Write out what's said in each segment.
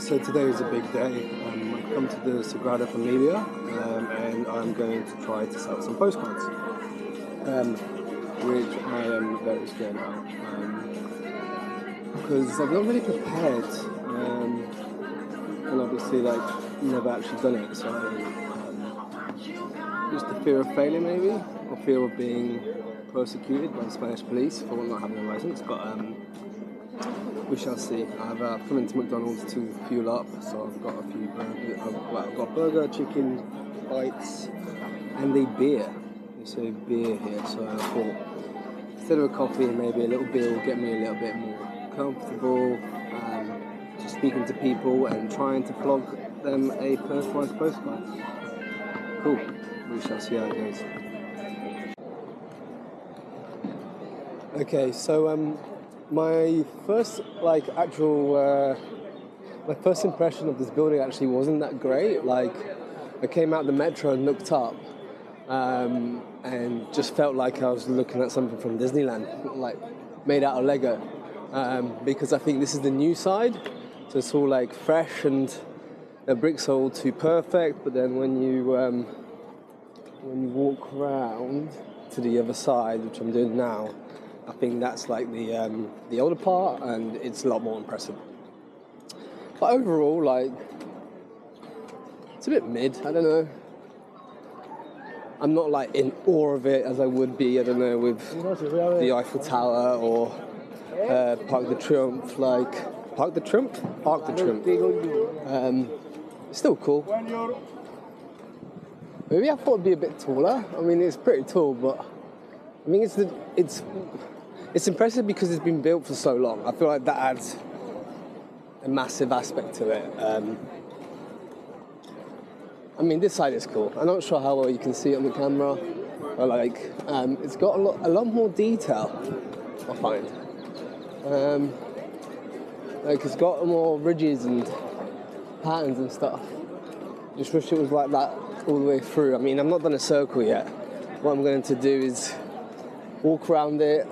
So today is a big day. I've come to the Sagrada familia and I'm going to try to sell some postcards, which I am very scared about because I've not really prepared and obviously never actually done it, so just the fear of failure maybe, or fear of being persecuted by the Spanish police for not having a license, but we shall see. I've come into McDonald's to fuel up, so I've got a few burgers. I've got burger, chicken, bites, and a beer. They say beer here, so I thought instead of a coffee, maybe a little beer will get me a little bit more comfortable, just speaking to people and trying to flog them a personalised postcard. Cool. We shall see how it goes. Okay, so my first my first impression of this building actually wasn't that great. Like, I came out the metro and looked up, and just felt like I was looking at something from Disneyland, like made out of Lego. Because I think this is the new side, so it's all like fresh and the bricks are all too perfect. But then when you walk around to the other side, which I'm doing now, I think that's like the older part, and it's a lot more impressive. But overall, like, it's a bit mid. I don't know. I'm not like in awe of it as I would be, I don't know, with the Eiffel Tower or Parc de Triomphe. Like Parc de Triomphe. It's still cool. Maybe I thought it'd be a bit taller. I mean, it's pretty tall, but I mean, it's impressive because it's been built for so long. I feel like that adds a massive aspect to it. I mean, this side is cool. I'm not sure how well you can see it on the camera, but like, it's got a lot more detail, I find. Like, it's got more ridges and patterns and stuff. Just wish it was like that all the way through. I mean, I've not done a circle yet. What I'm going to do is walk around it,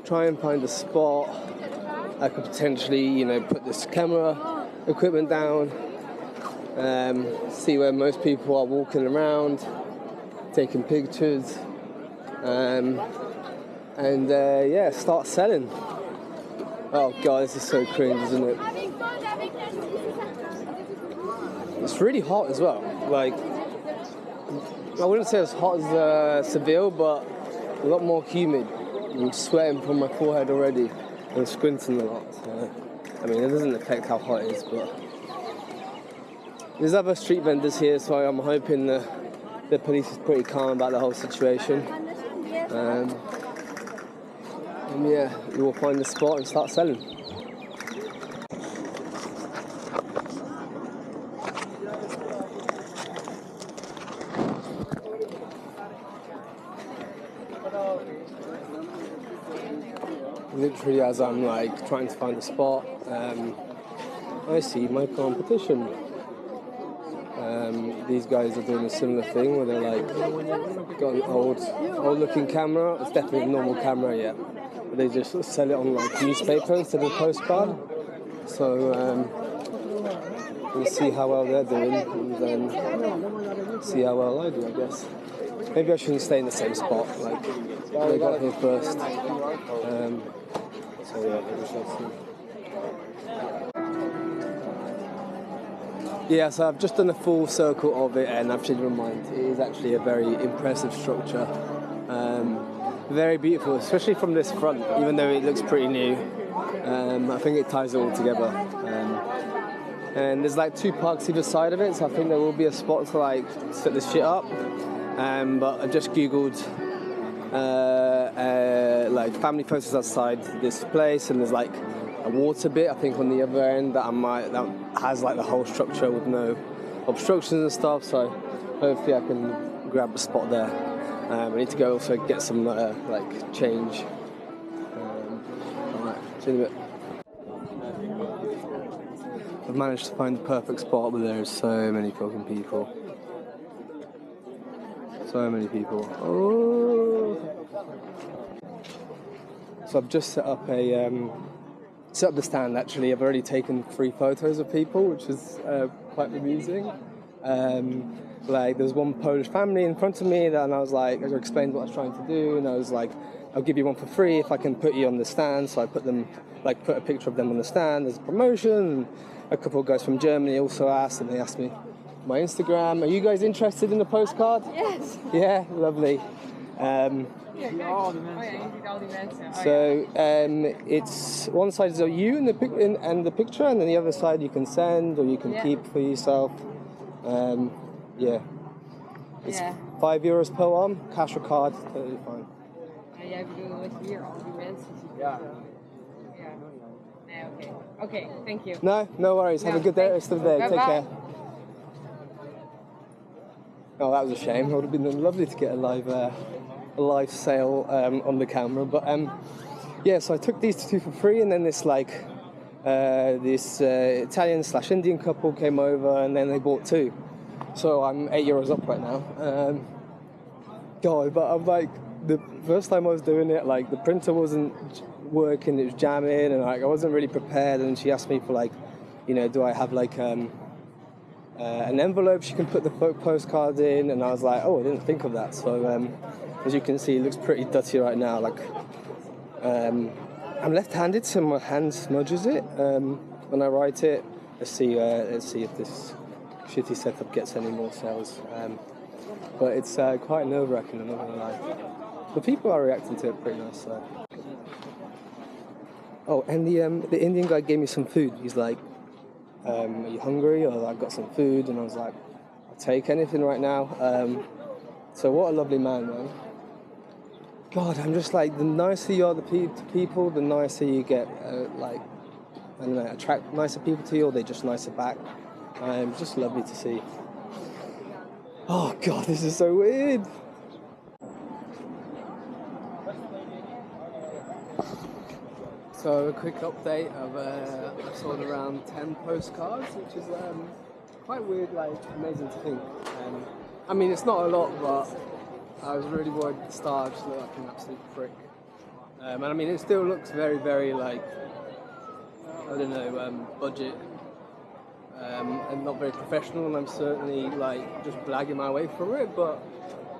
try and find a spot I could potentially, put this camera equipment down, see where most people are walking around, taking pictures, and start selling. Oh god, this is so cringe, isn't it? It's really hot as well. Like, I wouldn't say as hot as Seville, but a lot more humid. I'm sweating from my forehead already. I'm squinting a lot. So, I mean, it doesn't affect how hot it is, but there's other street vendors here, so I'm hoping the police is pretty calm about the whole situation. And yeah, we will find a spot and start selling. Literally, as I'm like trying to find a spot, I see my competition. These guys are doing a similar thing where they're like got an old looking camera. It's definitely a normal camera, yeah, but they just sell it on like newspaper instead of postcard. So we'll see how well they're doing, and then see how well I do, I guess. Maybe I shouldn't stay in the same spot. Like, they got here first. So yeah, we shall see. Yeah, so I've just done a full circle of it, and I've changed my mind. It is actually a very impressive structure. Very beautiful, especially from this front, even though it looks pretty new. I think it ties it all together. And there's like two parks either side of it, so I think there will be a spot to like set this shit up. But I just googled like family photos outside this place, and there's like a water bit I think on the other end that has like the whole structure with no obstructions and stuff, so hopefully I can grab a spot there. I need to go also get some like change. Alright, see you in a bit. I've managed to find the perfect spot, but there's so many fucking people. So many people. Oh. So I've just set up a set up the stand. Actually, I've already taken 3 photos of people, which is quite amusing. Like there's one Polish family in front of me, and I was like, I explained what I was trying to do, and I was like, I'll give you one for free if I can put you on the stand. So I put a picture of them on the stand as a promotion. A couple of guys from Germany also asked, and they asked me my Instagram. Are you guys interested in the postcard? Yes. Yeah, lovely. So it's one side is you and the picture, and then the other side you can send or you can keep for yourself. It's €5 per one, cash or card, totally fine. Jij bedoelt hier al die mensen ziet. Ja. Nee, okay, thank you. No worries. Have a good day, rest of the day. Bye, Take bye. care. Oh, that was a shame. It would have been lovely to get a live sale on the camera, but so I took these 2 for free, and then this Italian/Indian couple came over, and then they bought 2. So I'm €8 up right now. God, but I'm like, the first time I was doing it, like the printer wasn't working, it was jamming, and like I wasn't really prepared. And she asked me for like, do I have like an envelope she can put the postcard in? And I was like, oh, I didn't think of that. So as you can see, it looks pretty dirty right now. Like I'm left-handed, so my hand smudges it when I write it. Let's see if this shitty setup gets any more sales. But it's quite nerve-wracking, I'm not gonna lie. The people are reacting to it pretty nice. So. Oh, and the Indian guy gave me some food. He's like, are you hungry? Or I've got some food, and I was like, I'll take anything right now. So what a lovely man. God, I'm just like, the nicer you are to people, the nicer you get. I don't know, attract nicer people to you, or they're just nicer back. Just lovely to see. Oh God, this is so weird. So a quick update of I've sold around 10 postcards, which is quite weird, like amazing to think. I mean, it's not a lot, but I was really worried at the start. I just looked like an absolute prick. And I mean, it still looks very, very like, I don't know, budget and not very professional. And I'm certainly like just blagging my way through it, but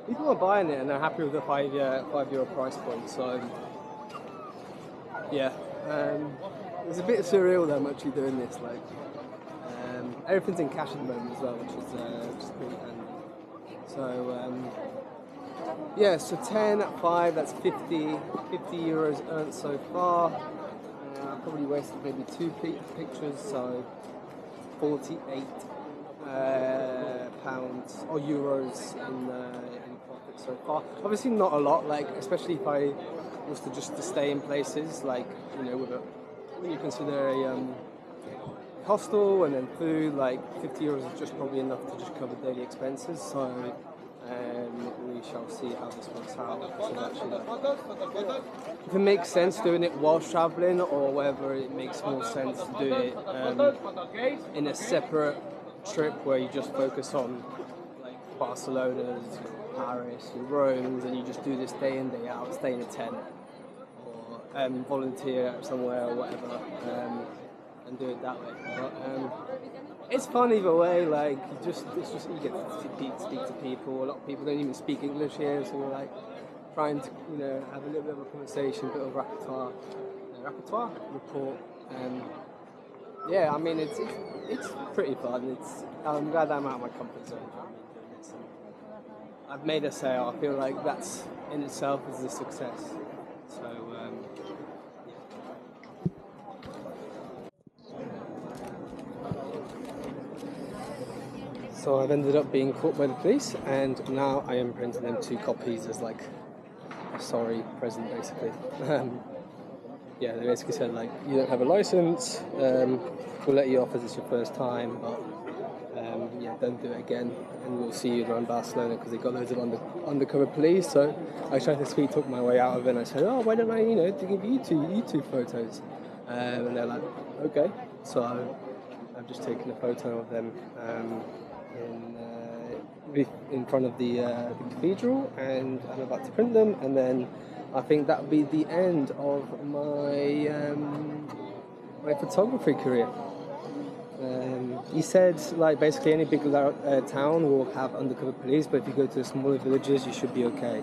people are buying it and they're happy with the €5 price point. So yeah. It's a bit surreal that I'm actually doing this. Like, everything's in cash at the moment as well, which is pretty handy. So, so 10 at 5, that's 50 euros earned so far. I probably wasted maybe 2 pictures, so 48 pounds or euros in profit so far. Obviously not a lot, like especially if I was to stay in places like, when you consider a hostel and then food, like 50 euros is just probably enough to just cover daily expenses. So we shall see how this works out. If it makes sense doing it whilst traveling, or whether it makes more sense to do it in a separate trip where you just focus on like Barcelona's, Paris, Rome, and you just do this day in, day out, stay in a tent, or volunteer somewhere or whatever, and do it that way. But it's fun either way. Like you get to speak to people. A lot of people don't even speak English here, so we're like trying to have a little bit of a conversation, a bit of repertoire report. Yeah, I mean it's pretty fun. I'm glad I'm out of my comfort zone. I've made a sale. I feel like that's in itself is a success. So So I've ended up being caught by the police, and now I am printing them 2 copies as like a sorry present, basically. Yeah, they basically said like, you don't have a license, we'll let you off as it's your first time, but don't do it again, and we'll see you around Barcelona, because they got loads of undercover police. So I tried to sweet talk my way out of it, and I said, oh, why don't I, to give you two photos, and they're like, okay. So I've just taken a photo of them in front of the cathedral, and I'm about to print them, and then I think that'll be the end of my my photography career. He said, like, basically any big town will have undercover police, but if you go to the smaller villages, you should be okay.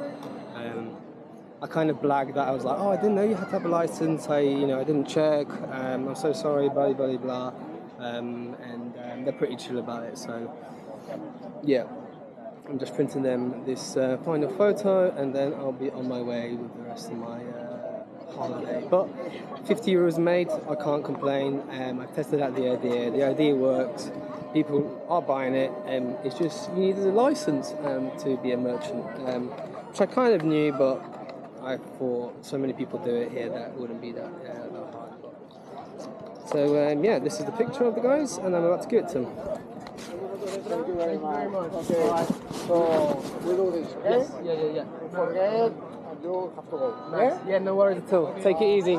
I kind of blagged that. I was like, oh, I didn't know you had to have a license. I didn't check. I'm so sorry, blah, blah, blah. And they're pretty chill about it. So, yeah, I'm just printing them this final photo, and then I'll be on my way with the rest of my holiday. But 50 euros made, I can't complain. I've tested out the idea. The idea works. People are buying it. It's just you need a license to be a merchant, which I kind of knew, but I thought so many people do it here that wouldn't be that hard. So yeah, this is the picture of the guys, and I'm about to give it to them. Thank you very much. Okay. So we do this, okay? Yes. Yeah. Don't forget, and you have to go. Nice. Yeah, no worries at all. Take it easy. I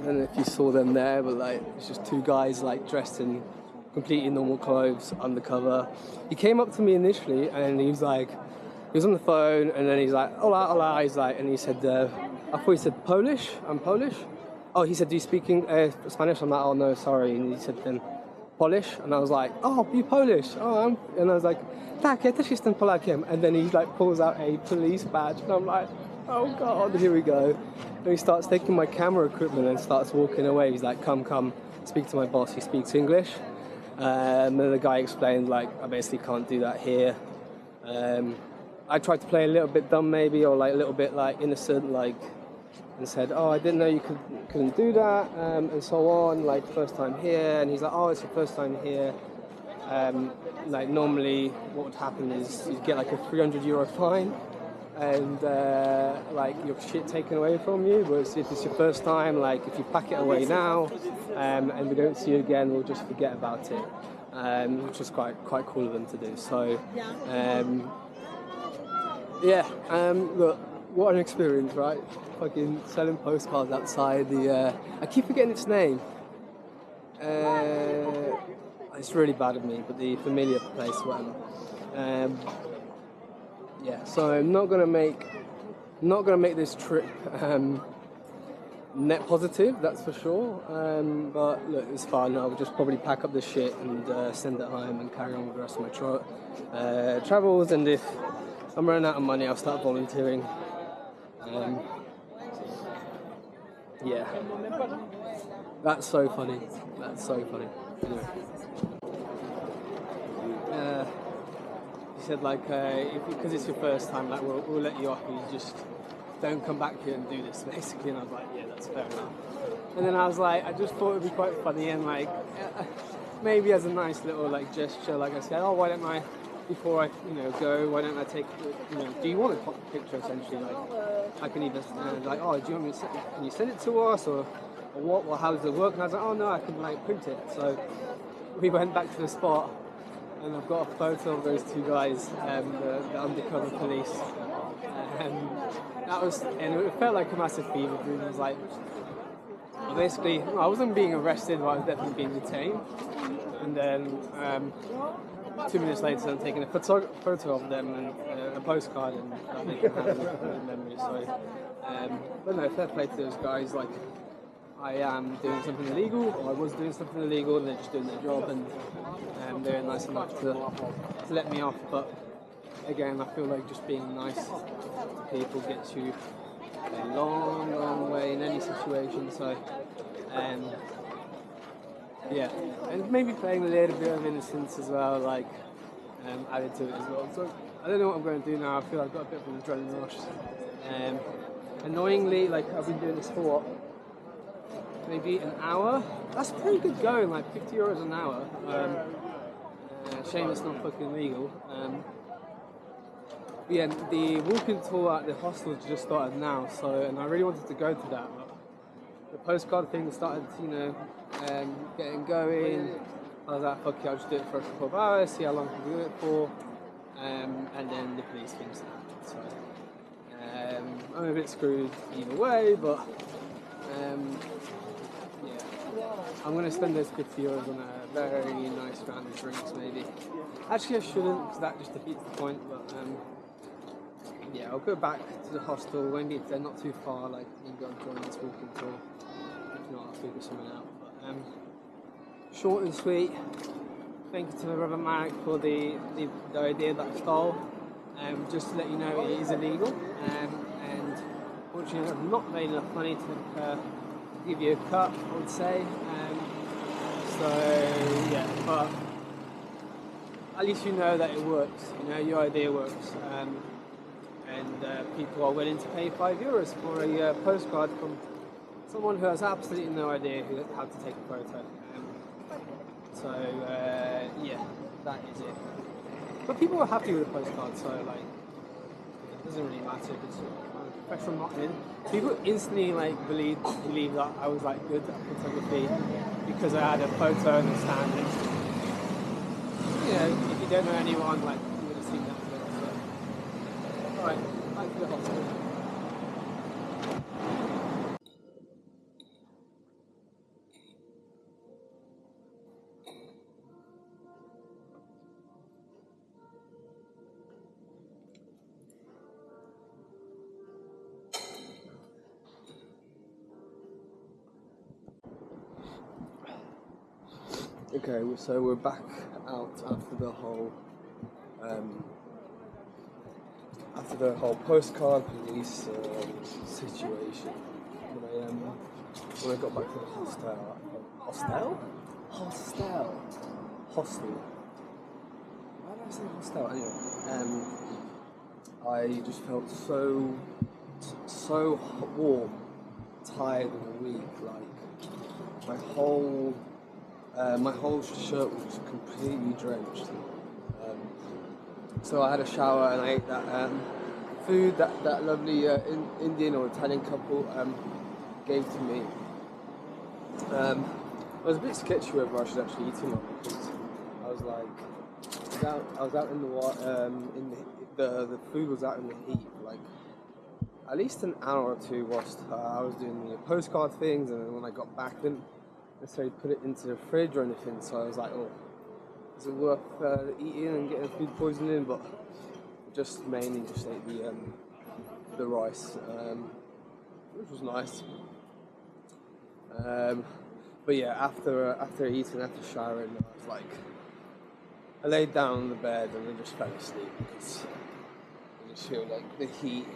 don't know if you saw them there, but like it's just two guys like dressed in completely normal clothes, undercover. He came up to me initially and he was on the phone, and then he's like, hola, hola. He's like, and he said, I thought he said Polish. I'm Polish. Oh, he said, do you speak Spanish? I'm like, oh no, sorry. And he said then Polish, and I was like, oh, you Polish? Oh, and I was like, tak, ja też jestem Polakiem. And then he like pulls out a police badge, and I'm like, oh god, here we go. And he starts taking my camera equipment and starts walking away. He's like, come, speak to my boss. He speaks English. And then the guy explained, like, I basically can't do that here. I tried to play a little bit dumb maybe, or like a little bit like innocent, like, and said, oh, I didn't know you couldn't do that, and so on, like, first time here. And he's like, oh, it's your first time here. Like, normally what would happen is you'd get like a 300 euro fine, and like your shit taken away from you. But if it's your first time, like, if you pack it away now, and we don't see you again, we'll just forget about it, which was quite cool of them to do. So look, what an experience, right? Fucking selling postcards outside the I keep forgetting its name. It's really bad of me, but the familia place, whatever. Yeah, so I'm not gonna make this trip net positive, that's for sure. But look, it's fine. I'll just probably pack up the shit and send it home and carry on with the rest of my travels. And if I'm running out of money, I'll start volunteering. Yeah, that's so funny. Anyway. He said, like, because it's your first time, like, we'll let you off, you just don't come back here and do this, basically. And I was like, yeah, that's fair enough. And then I was like, I just thought it'd be quite funny, and like, maybe as a nice little like gesture, like I said, oh, why don't I, before I go, why don't I take, do you want a picture, essentially? Like, I can either like, oh, do you want me to can you send it to us, or what? Well, how does it work? And I was like, oh no, I can like print it. So we went back to the spot, and I've got a photo of those two guys, the undercover police. And it felt like a massive fever dream. It was like, basically, I wasn't being arrested, but I was definitely being detained. And then 2 minutes later, I'm taking a photo of them and a postcard, and they can have a memory. So, but no, fair play to those guys. Like, I am doing something illegal, or I was doing something illegal, and they're just doing their job, and they're nice enough to let me off. But again, I feel like just being nice to people gets you a long, long way in any situation. So, yeah, and maybe playing a little bit of innocence as well, like, added to it as well. So I don't know what I'm going to do now. I feel I've got a bit of an adrenaline rush. Annoyingly, like, I've been doing this for maybe an hour. That's pretty good going, like 50 euros an hour. Shame it's not fucking legal. Yeah, the walking tour at the hostel just started now, so, and I really wanted to go to that, but the postcard thing started, getting going. I was like, fuck it, I'll just do it for a couple of hours, see how long I can do it for, and then the police thing started. So, I'm a bit screwed either way, but yeah, I'm going to spend those 50 euros on a very nice round of drinks, maybe. Actually, I shouldn't, because that just defeats the point. But yeah, I'll go back to the hostel. Maybe if they're not too far, like maybe I'll join this walking tour. If not, I'll figure something out. But short and sweet. Thank you to my brother Marek for the idea that I stole. Just to let you know, it is illegal, and fortunately, I've not made enough money to give you a cut, I would say. So yeah, but at least you know that it works. You know your idea works, and people are willing to pay €5 for a postcard from someone who has absolutely no idea how to take a photo. So yeah, that is it. But people were happy with the postcard, so like it doesn't really matter if it's professional or not in. People instantly like believe that I was like good at photography because I had a photo in the stand next to me. You know, if you don't know anyone, like you would have seen that as well. So. Alright, back to the hospital. Okay, so we're back out after the whole postcard police situation. When I got back to the hostel. Why did I say hostel? Anyway, I just felt so warm, tired and weak. Like my whole shirt was just completely drenched. So I had a shower and I ate that food that lovely Indian or Italian couple gave to me. I was a bit sketchy whether I should actually eat it or not, because I was like, I was out in the food was out in the heat for like at least an hour or two whilst I was doing the postcard things, and then when I got back, I didn't necessarily put it into the fridge or anything, so I was like, oh, is it worth eating and getting food poisoning? But mainly just ate the rice, which was nice. But yeah, after eating, after showering, I was like, I laid down on the bed and I just fell asleep because I just feel like the heat,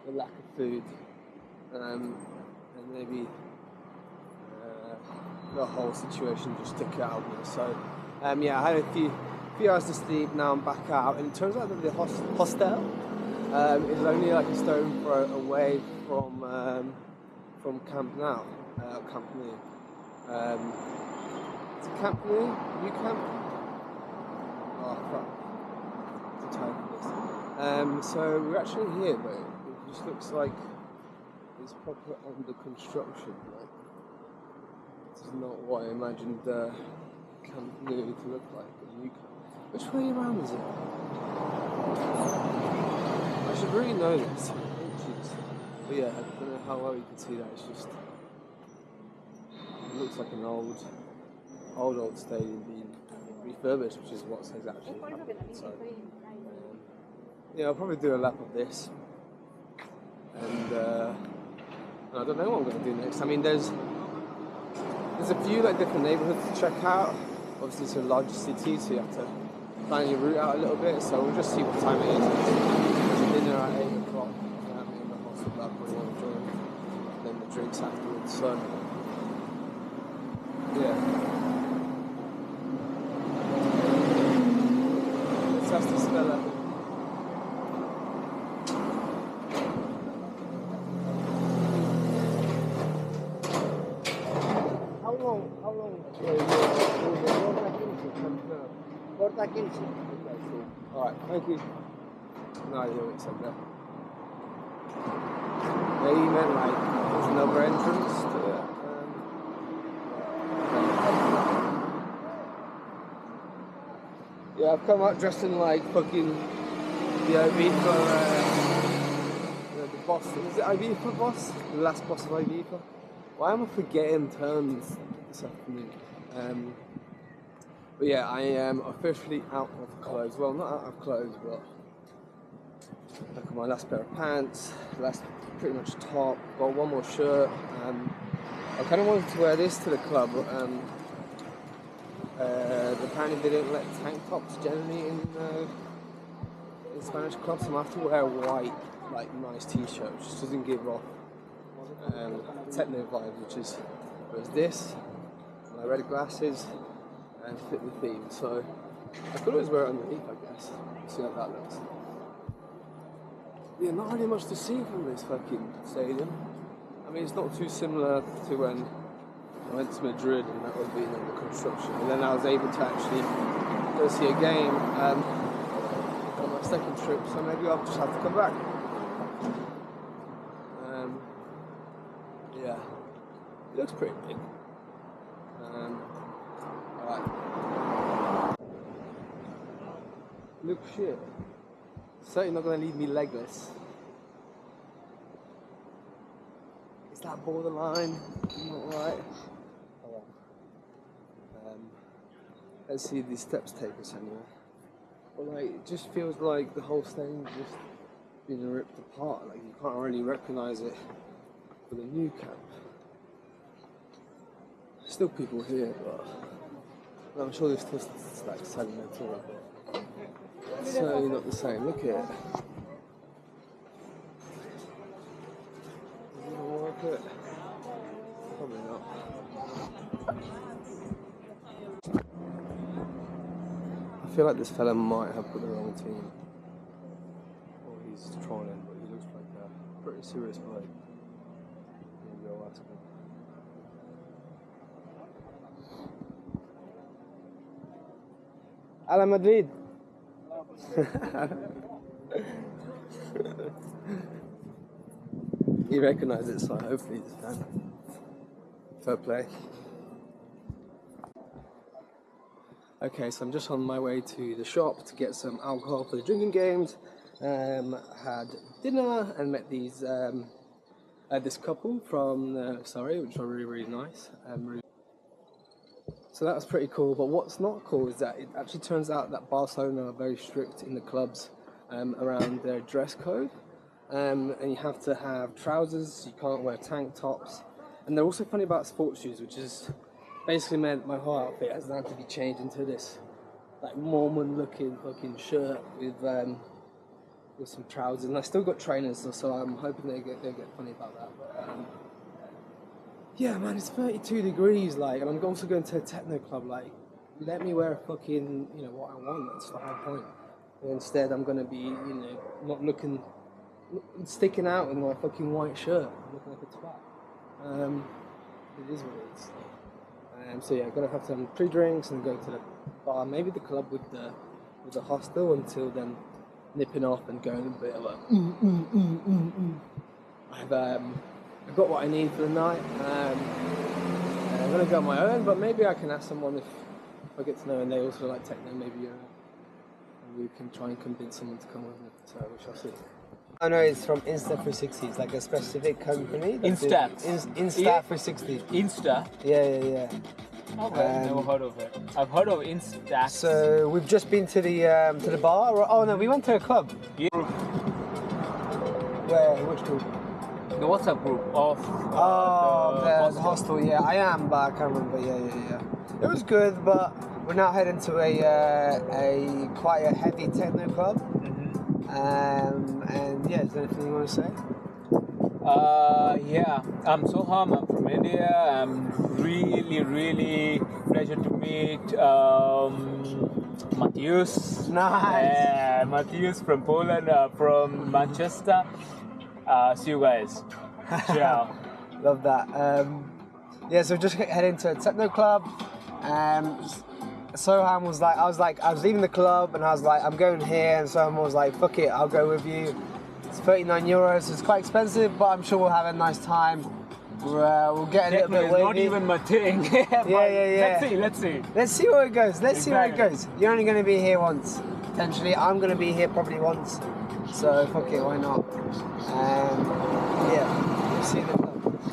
the lack of food, and maybe the whole situation just took it out of me. So yeah, I had a few hours to sleep. Now I'm back out, and it turns out that the hostel is only like a stone throw away from Camp Nou. Camp Nou. Is it Camp Nou? You Camp? Oh fuck. It's a time for this. So we're actually here, but it just looks like it's proper under construction. Like, this is not what I imagined Camp Nou to look like. Which way around is it? I should really know this. But yeah, I don't know how well you can see that. It's just, it looks like an old stadium being refurbished, which is what's actually happening. So yeah, I'll probably do a lap of this, and I don't know what I'm going to do next. I mean, there's a few like different neighbourhoods to check out. Obviously, it's a large city, so you have to plan your route out a little bit. So we'll just see what time it is. There's dinner at 8 o'clock. In the hospital, I'll probably want to join. Then the drinks afterwards. So yeah, let's have to spell it. How long? Porta 15. Alright, thank you. No idea what it said there. Maybe you meant like there's another entrance to it. Yeah, I've come out dressed in like fucking the Ibiza, the boss. Is it Ibiza boss? The last boss of Ibiza? Why am I forgetting terms this afternoon? But yeah, I am officially out of clothes. Well, not out of clothes, but look at my last pair of pants, last pretty much top, got one more shirt. I kind of wanted to wear this to the club. Apparently they didn't let tank tops generally in Spanish clubs, so I have to wear a white, like nice t-shirt, which just doesn't give off techno vibe, which is this, my red glasses, and fit the theme. So I could always wear it underneath, I guess. See how that looks. Yeah, not really much to see from this fucking stadium. I mean, it's not too similar to when I went to Madrid and that was being under construction, and then I was able to actually go see a game on my second trip, so maybe I'll just have to come back. Yeah, it looks pretty big. Alright. Look shit. Certainly not going to leave me legless. Is that borderline? Not right. Let's see if these steps take us anywhere. But like, it just feels like the whole stadium's just been ripped apart. Like, you can't really recognise it for the new camp. Still people here, but I'm sure they're still like selling their tour. It's certainly not the same. Look at it. Is it gonna work it? Probably not. I feel like this fella might have put the wrong team. Or he's trolling, but he looks like a pretty serious bloke. Maybe I'll ask him. Ala Madrid. He recognised it, so hopefully he's a fan. Fair play. Okay, so I'm just on my way to the shop to get some alcohol for the drinking games. Had dinner and met these this couple from Surrey, which are really, really nice. So that was pretty cool, but what's not cool is that it actually turns out that Barcelona are very strict in the clubs around their dress code, and you have to have trousers, you can't wear tank tops, and they're also funny about sports shoes, which is basically meant my whole outfit has now to be changed into this like Mormon looking fucking shirt with some trousers, and I still got trainers, so I'm hoping they get funny about that. But, yeah, man, it's 32 degrees, like, and I'm also going to a techno club. Like, let me wear a fucking, you know, what I want. That's the whole point. And instead, I'm gonna be, you know, not sticking out in my fucking white shirt, looking like a twat. It is what it is. So yeah, I'm gonna have some pre-drinks and go to the bar, maybe the club with the hostel, until then nipping off and going a bit of a I've got what I need for the night. I'm going to go on my own, but maybe I can ask someone if I get to know and they also like techno, maybe we can try and convince someone to come with me, so we shall see. I know it's from Insta360, it's like a specific company. Insta360. Insta? Yeah. Okay, never heard of it. I've heard of Insta. So we've just been to the bar. Oh no, we went to a club. Yeah. Where? Which group? The WhatsApp group of the hostel. Yeah, I am, but I can't remember. Yeah. It was good, but we're now heading to a quite a heavy techno club. And yeah, is there anything you want to say? Yeah, I'm Soham, I'm from India. I'm really pleasure to meet Matthias. Nice. Matthias from Poland, from Manchester. See you guys. Ciao. Love that. Yeah, so just heading to a techno club. Soham was like, I was leaving the club and I was like, I'm going here, and Soham was like, fuck it, I'll go with you. It's 39 euros, it's quite expensive, but I'm sure we'll have a nice time. We'll get a little bit wavy. Not even my thing. Yeah. Let's see. Let's see where it goes. See where it goes. You're only going to be here once, potentially. I'm going to be here probably once. So fuck it, why not? Yeah, we'll see them.